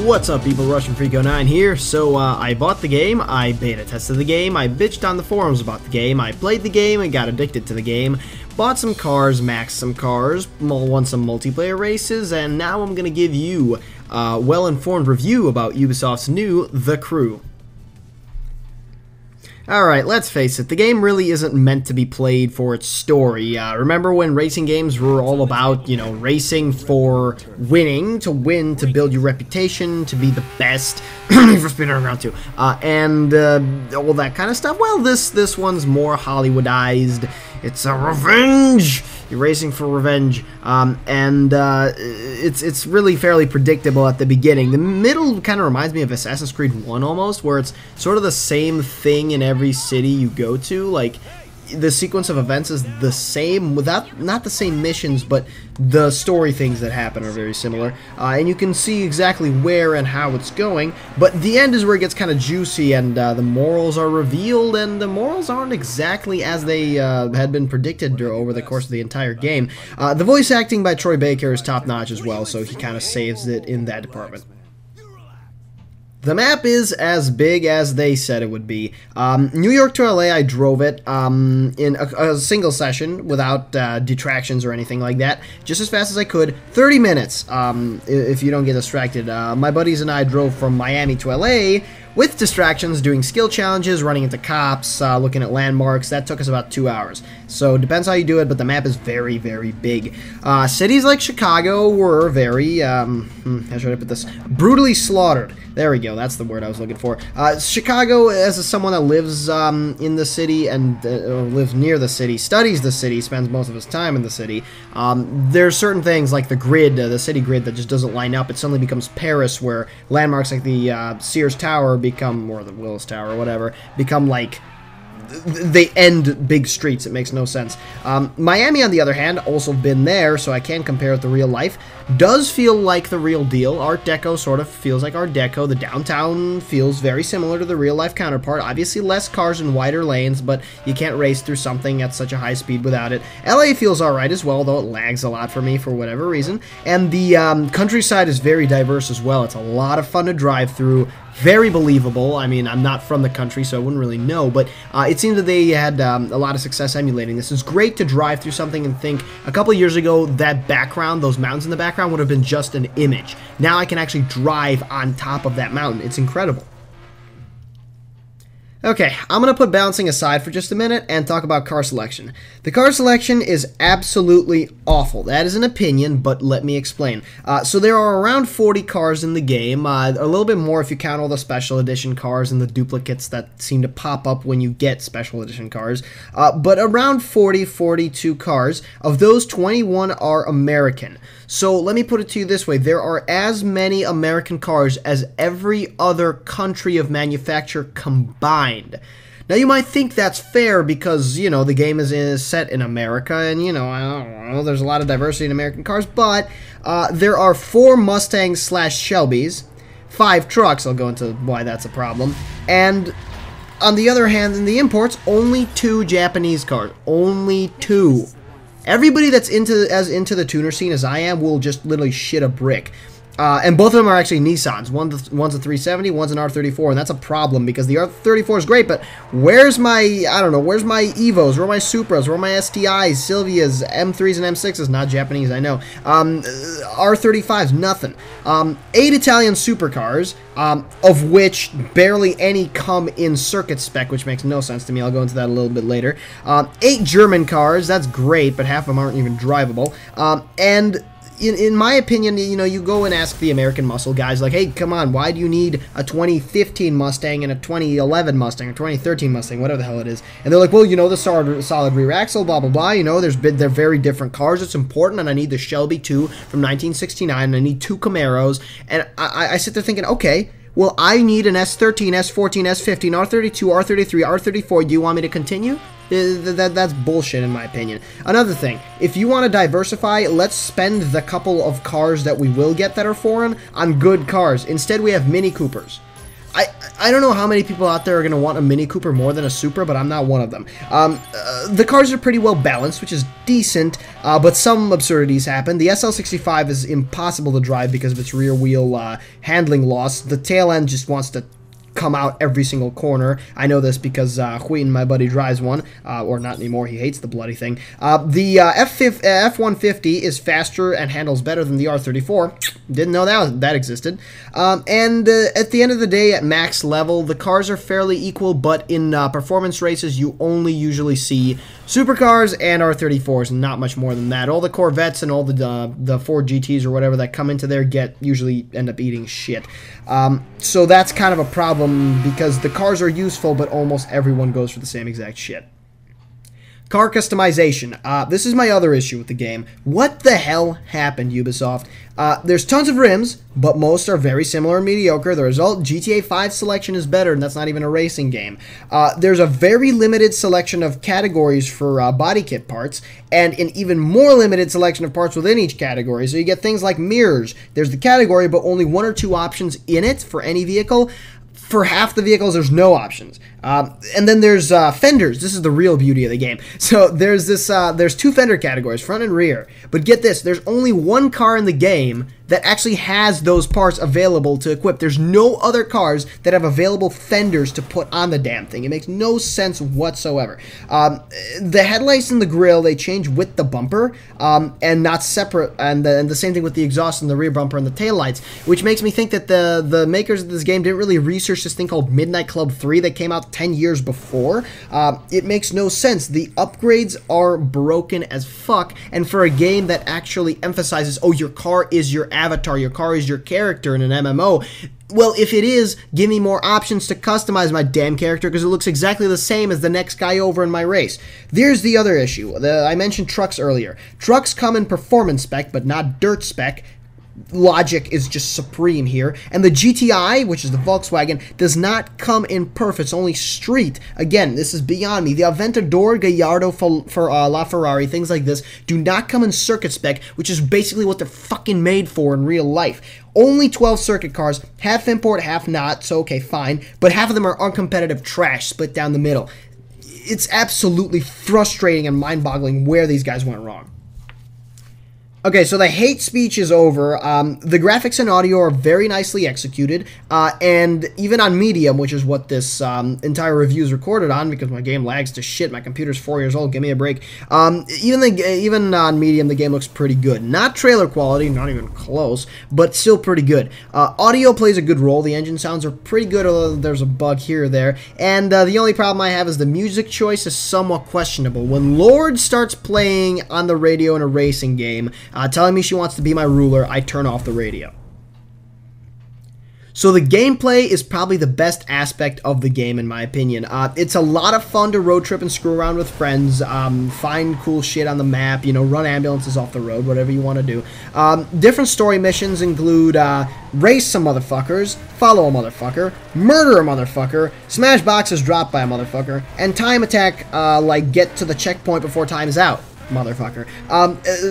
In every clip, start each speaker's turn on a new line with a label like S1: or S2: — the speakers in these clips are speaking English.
S1: What's up, people? RussianFreako9 here. So, I bought the game, I beta tested the game, I bitched on the forums about the game, I played the game and got addicted to the game, bought some cars, maxed some cars, won some multiplayer races, and now I'm gonna give you a well-informed review about Ubisoft's new The Crew. Alright, let's face it, the game really isn't meant to be played for its story. Remember when racing games were all about, you know, racing for winning, to win, to build your reputation, to be the best, for spinning around too, and all that kind of stuff? Well, this one's more Hollywoodized. It's a revenge! You're racing for revenge, it's really fairly predictable at the beginning. The middle kind of reminds me of Assassin's Creed 1 almost, where it's sort of the same thing in every city you go to. Like, the sequence of events is the same, without not the same missions, but the story things that happen are very similar, and you can see exactly where and how it's going, but the end is where it gets kind of juicy, and the morals are revealed, and the morals aren't exactly as they had been predicted over the course of the entire game. The voice acting by Troy Baker is top-notch as well, so he kind of saves it in that department. The map is as big as they said it would be. New York to LA, I drove it in a single session without detractions or anything like that, just as fast as I could. 30 minutes, if you don't get distracted. My buddies and I drove from Miami to LA with distractions, doing skill challenges, running into cops, looking at landmarks. That took us about 2 hours. So, depends how you do it, but the map is very, very big. Cities like Chicago were very, how should I put this? Brutally slaughtered. There we go, that's the word I was looking for. Chicago, as someone that lives in the city and lives near the city, studies the city, spends most of his time in the city, there's certain things like the grid, the city grid, that just doesn't line up. It suddenly becomes Paris, where landmarks like the Sears Tower become, or the Willis Tower or whatever, become like, they end big streets. It makes no sense. Miami, on the other hand, also been there, so I can compare it to real life. Does feel like the real deal. Art Deco sort of feels like Art Deco. The downtown feels very similar to the real life counterpart. Obviously less cars and wider lanes, but you can't race through something at such a high speed without it. LA feels alright as well, though it lags a lot for me for whatever reason. And the countryside is very diverse as well. It's a lot of fun to drive through. Very believable. I mean, I'm not from the country, so I wouldn't really know, but it seems that they had a lot of success emulating this. It's great to drive through something and think, a couple of years ago, that background, those mountains in the background, would have been just an image. Now I can actually drive on top of that mountain. It's incredible. Okay, I'm going to put balancing aside for just a minute and talk about car selection. The car selection is absolutely awful. That is an opinion, but let me explain. So there are around 40 cars in the game, a little bit more if you count all the special edition cars and the duplicates that seem to pop up when you get special edition cars, but around 42 cars. Of those, 21 are American. So let me put it to you this way, there are as many American cars as every other country of manufacture combined. Now you might think that's fair because, you know, the game is set in America and, you know, I don't know, there's a lot of diversity in American cars, but there are 4 Mustangs / Shelbys, 5 trucks, I'll go into why that's a problem, and on the other hand, in the imports, only 2 Japanese cars, only 2. Everybody that's as into the tuner scene as I am will just literally shit a brick. And both of them are actually Nissans. One's a 370, one's an R34, and that's a problem because the R34 is great, but where's my, I don't know, where's my Evos, where are my Supras, where are my STIs, Silvias, M3s and M6s, not Japanese, I know, R35s, nothing. 8 Italian supercars, of which barely any come in circuit spec, which makes no sense to me. I'll go into that a little bit later. 8 German cars, that's great, but half of them aren't even drivable. And in my opinion, you know, you go and ask the American muscle guys, like, hey, come on, why do you need a 2015 Mustang and a 2011 Mustang or 2013 Mustang, whatever the hell it is? And they're like, well, you know, the solid rear axle, blah, blah, blah, you know, they're very different cars, it's important, and I need the Shelby 2 from 1969, and I need 2 Camaros, and I sit there thinking, okay, well, I need an S13, S14, S15, R32, R33, R34, do you want me to continue? That's bullshit in my opinion. Another thing, if you want to diversify, let's spend the couple of cars that we will get that are foreign on good cars. Instead, we have Mini Coopers. I don't know how many people out there are going to want a Mini Cooper more than a Supra, but I'm not one of them. The cars are pretty well balanced, which is decent, but some absurdities happen. The SL65 is impossible to drive because of its rear wheel handling loss. The tail end just wants to come out every single corner. I know this because Huyn, my buddy, drives one, or not anymore. He hates the bloody thing. The F-150 is faster and handles better than the R34. Didn't know that existed. And at the end of the day, at max level, the cars are fairly equal, but in performance races, you only usually see supercars and R34s, and not much more than that. All the Corvettes and all the Ford GTs or whatever that come into there usually end up eating shit. So that's kind of a problem because the cars are useful, but almost everyone goes for the same exact shit. Car customization. This is my other issue with the game. What the hell happened, Ubisoft? There's tons of rims, but most are very similar and mediocre. The result, GTA 5 selection is better, and that's not even a racing game. There's a very limited selection of categories for body kit parts, and an even more limited selection of parts within each category. So you get things like mirrors. There's the category, but only 1 or 2 options in it for any vehicle. For half the vehicles, there's no options. And then there's fenders. This is the real beauty of the game. So there's 2 fender categories, front and rear. But get this, there's only 1 car in the game that actually has those parts available to equip. There's no other cars that have available fenders to put on the damn thing. It makes no sense whatsoever. The headlights and the grille, they change with the bumper, and not separate, and the same thing with the exhaust and the rear bumper and the taillights, which makes me think that the makers of this game didn't really research this thing called Midnight Club 3 that came out 10 years before. It makes no sense. The upgrades are broken as fuck, and for a game that actually emphasizes, oh, your car is your avatar, your car is your character in an MMO, well, if it is, give me more options to customize my damn character because it looks exactly the same as the next guy over in my race. There's the other issue. I mentioned trucks earlier. Trucks come in performance spec, but not dirt spec. Logic is just supreme here. And the GTI, which is the Volkswagen, does not come in perf. It's only street. Again, this is beyond me. The Aventador, Gallardo, for La Ferrari, things like this, do not come in circuit spec, which is basically what they're fucking made for in real life. Only 12 circuit cars, half import, half not, so okay, fine. But half of them are uncompetitive trash split down the middle. It's absolutely frustrating and mind-boggling where these guys went wrong. Okay, so the hate speech is over. The graphics and audio are very nicely executed, and even on medium, which is what this entire review is recorded on, because my game lags to shit. My computer's 4 years old. Give me a break. Even on medium, the game looks pretty good. Not trailer quality, not even close, but still pretty good. Audio plays a good role. The engine sounds are pretty good, although there's a bug here or there. And the only problem I have is the music choice is somewhat questionable. When Lord starts playing on the radio in a racing game, telling me she wants to be my ruler, I turn off the radio. So the gameplay is probably the best aspect of the game, in my opinion. It's a lot of fun to road trip and screw around with friends, find cool shit on the map, you know, run ambulances off the road, whatever you want to do. Different story missions include race some motherfuckers, follow a motherfucker, murder a motherfucker, smash boxes dropped by a motherfucker, and time attack, like get to the checkpoint before time is out. Motherfucker.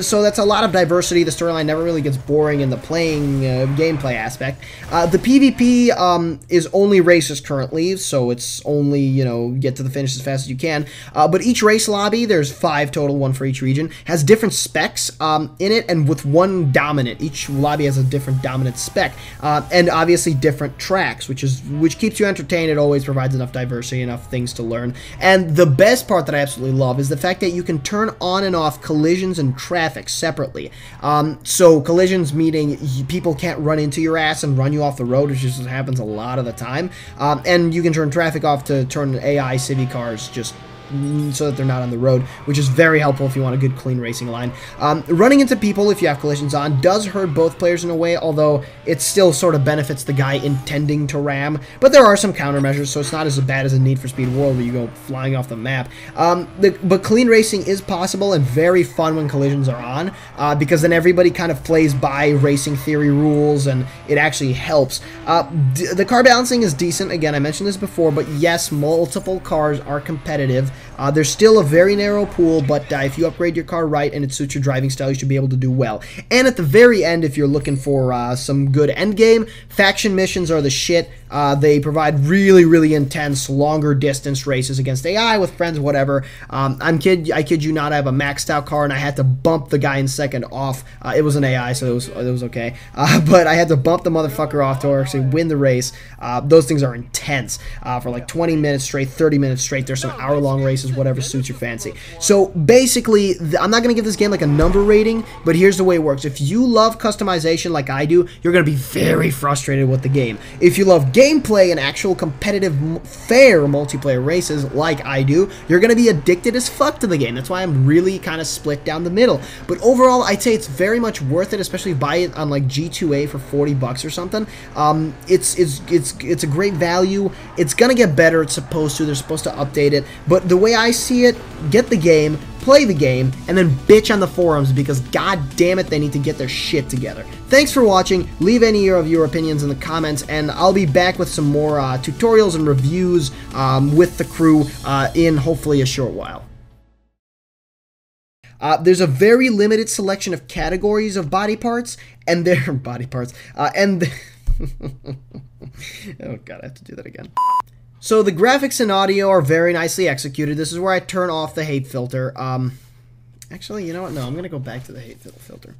S1: So that's a lot of diversity. The storyline never really gets boring in the playing gameplay aspect. The PvP is only races currently, so it's only, you know, get to the finish as fast as you can. But each race lobby, there's 5 total, 1 for each region, has different specs in it, and with 1 dominant. Each lobby has a different dominant spec, and obviously different tracks, which keeps you entertained. It always provides enough diversity, enough things to learn. And the best part that I absolutely love is the fact that you can turn on and off collisions and traffic separately. So collisions meaning people can't run into your ass and run you off the road, which just happens a lot of the time. And you can turn traffic off to turn AI civvy cars just so that they're not on the road, which is very helpful if you want a good clean racing line. Running into people if you have collisions on does hurt both players in a way, although it still sort of benefits the guy intending to ram, but there are some countermeasures, so it's not as bad as a Need for Speed World where you go flying off the map. But clean racing is possible and very fun when collisions are on, because then everybody kind of plays by racing theory rules and it actually helps. The car balancing is decent. Again, I mentioned this before, but yes, multiple cars are competitive. There's still a very narrow pool, but if you upgrade your car right and it suits your driving style, you should be able to do well. And at the very end, if you're looking for some good end game, faction missions are the shit. They provide really, really intense, longer distance races against AI with friends, whatever. I kid you not, I have a maxed out car and I had to bump the guy in second off. It was an AI, so it was okay. But I had to bump the motherfucker off to actually win the race. Those things are intense for like 20 minutes straight, 30 minutes straight. There's some hour-long races, whatever suits your fancy. So basically, I'm not going to give this game like a number rating, but here's the way it works. If you love customization like I do, you're going to be very frustrated with the game. If you love gameplay and actual competitive, fair multiplayer races like I do, you're going to be addicted as fuck to the game. That's why I'm really kind of split down the middle. But overall, I'd say it's very much worth it, especially if you buy it on like G2A for 40 bucks or something. It's a great value. It's going to get better. It's supposed to. They're supposed to update it. But the way I see it, get the game, play the game, and then bitch on the forums because god damn it, they need to get their shit together. Thanks for watching. Leave any of your opinions in the comments, and I'll be back with some more tutorials and reviews with the crew in hopefully a short while. There's a very limited selection of categories of body parts, and their body parts, and oh god, I have to do that again. So the graphics and audio are very nicely executed. This is where I turn off the hate filter. Actually, you know what? No, I'm going to go back to the hate filter.